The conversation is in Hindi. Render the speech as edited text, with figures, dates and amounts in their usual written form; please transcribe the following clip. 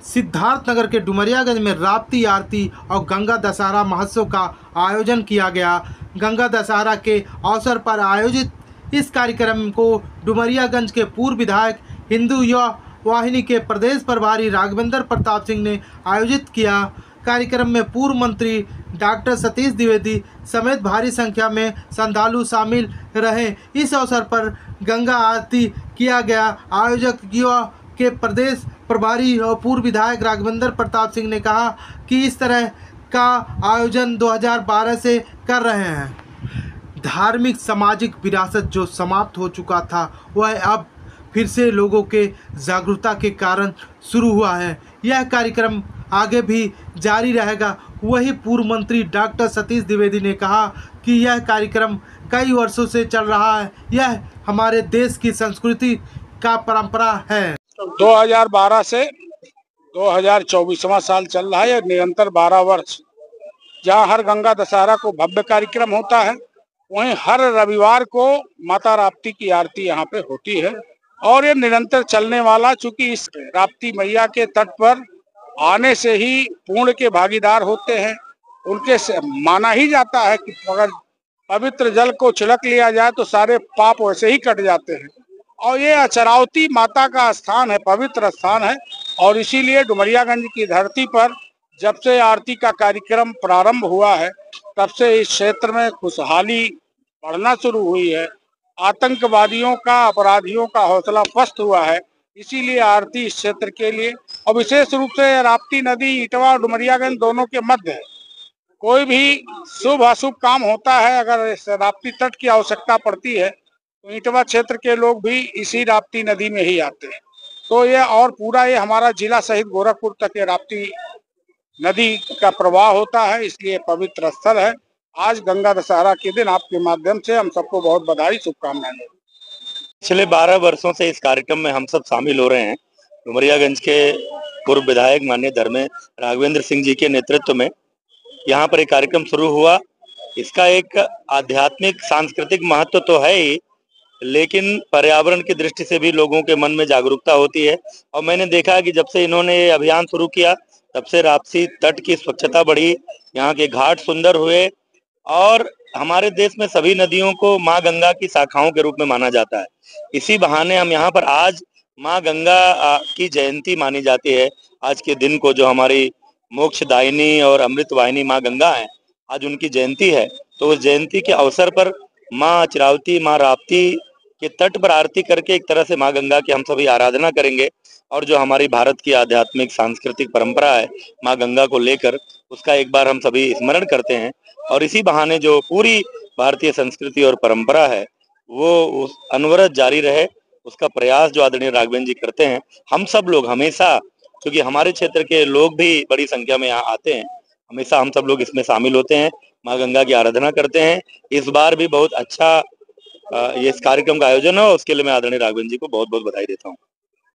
सिद्धार्थनगर के डुमरियागंज में राप्ती आरती और गंगा दशहरा महोत्सव का आयोजन किया गया। गंगा दशहरा के अवसर पर आयोजित इस कार्यक्रम को डुमरियागंज के पूर्व विधायक हिंदू युवा वाहिनी के प्रदेश प्रभारी राघवेंद्र प्रताप सिंह ने आयोजित किया। कार्यक्रम में पूर्व मंत्री डॉक्टर सतीश द्विवेदी समेत भारी संख्या में श्रद्धालु शामिल रहे। इस अवसर पर गंगा आरती किया गया। आयोजक युवा के प्रदेश प्रभारी और पूर्व विधायक राघवेंद्र प्रताप सिंह ने कहा कि इस तरह का आयोजन 2012 से कर रहे हैं। धार्मिक सामाजिक विरासत जो समाप्त हो चुका था वह अब फिर से लोगों के जागरूकता के कारण शुरू हुआ है। यह कार्यक्रम आगे भी जारी रहेगा। वही पूर्व मंत्री डॉक्टर सतीश द्विवेदी ने कहा कि यह कार्यक्रम कई वर्षों से चल रहा है। यह हमारे देश की संस्कृति का परंपरा है। 2012 से 2024वां साल चल रहा है। यह निरंतर 12 वर्ष जहाँ हर गंगा दशहरा को भव्य कार्यक्रम होता है, वहीं हर रविवार को माता राप्ती की आरती यहाँ पे होती है और ये निरंतर चलने वाला, चूंकि इस राप्ती मैया के तट पर आने से ही पुण्य के भागीदार होते हैं। उनके से माना ही जाता है कि अगर पवित्र जल को छिड़क लिया जाए तो सारे पाप वैसे ही कट जाते हैं। और ये अचरावती माता का स्थान है, पवित्र स्थान है और इसीलिए डुमरियागंज की धरती पर जब से आरती का कार्यक्रम प्रारंभ हुआ है तब से इस क्षेत्र में खुशहाली बढ़ना शुरू हुई है। आतंकवादियों का, अपराधियों का हौसला पस्त हुआ है। इसीलिए आरती इस क्षेत्र के लिए और विशेष रूप से राप्ती नदी इटवा और डुमरियागंज दोनों के मध्य है। कोई भी शुभ अशुभ काम होता है, अगर इस राप्ती तट की आवश्यकता पड़ती है तो इटवा क्षेत्र के लोग भी इसी राप्ती नदी में ही आते हैं। तो ये और पूरा ये हमारा जिला सहित गोरखपुर तक ये राप्ती नदी का प्रवाह होता है, इसलिए पवित्र स्थल है। आज गंगा दशहरा के दिन आपके माध्यम से हम सबको बहुत बधाई, शुभकामनाएं। पिछले 12 वर्षों से इस कार्यक्रम में हम सब शामिल हो रहे हैं। डुमरियागंज के पूर्व विधायक माननीय धर्मेंद्र राघवेंद्र सिंह जी के नेतृत्व में यहाँ पर एक कार्यक्रम शुरू हुआ। इसका एक आध्यात्मिक सांस्कृतिक महत्व तो है ही, लेकिन पर्यावरण की दृष्टि से भी लोगों के मन में जागरूकता होती है। और मैंने देखा कि जब से इन्होंने ये अभियान शुरू किया तब से राप्ती तट की स्वच्छता बढ़ी, यहाँ के घाट सुंदर हुए और हमारे देश में सभी नदियों को माँ गंगा की शाखाओं के रूप में माना जाता है। इसी बहाने हम यहाँ पर आज माँ गंगा की जयंती मानी जाती है। आज के दिन को जो हमारी मोक्षदायिनी और अमृत वाहिनी माँ गंगा है, आज उनकी जयंती है। तो उस जयंती के अवसर पर माँ चिरावती, माँ राप्ती के तट पर आरती करके एक तरह से माँ गंगा की हम सभी आराधना करेंगे और जो हमारी भारत की आध्यात्मिक सांस्कृतिक परंपरा है माँ गंगा को लेकर, उसका एक बार हम सभी स्मरण करते हैं। और इसी बहाने जो पूरी भारतीय संस्कृति और परंपरा है वो उस अनवरत जारी रहे, उसका प्रयास जो आदरणीय राघवेंद्र जी करते हैं। हम सब लोग हमेशा, क्योंकि हमारे क्षेत्र के लोग भी बड़ी संख्या में यहाँ आते हैं, हमेशा हम सब लोग इसमें शामिल होते हैं, माँ गंगा की आराधना करते हैं। इस बार भी बहुत अच्छा ये इस कार्यक्रम का आयोजन हो, उसके लिए मैं आदरणीय राघवेंद्र जी को बहुत बहुत बधाई देता हूँ।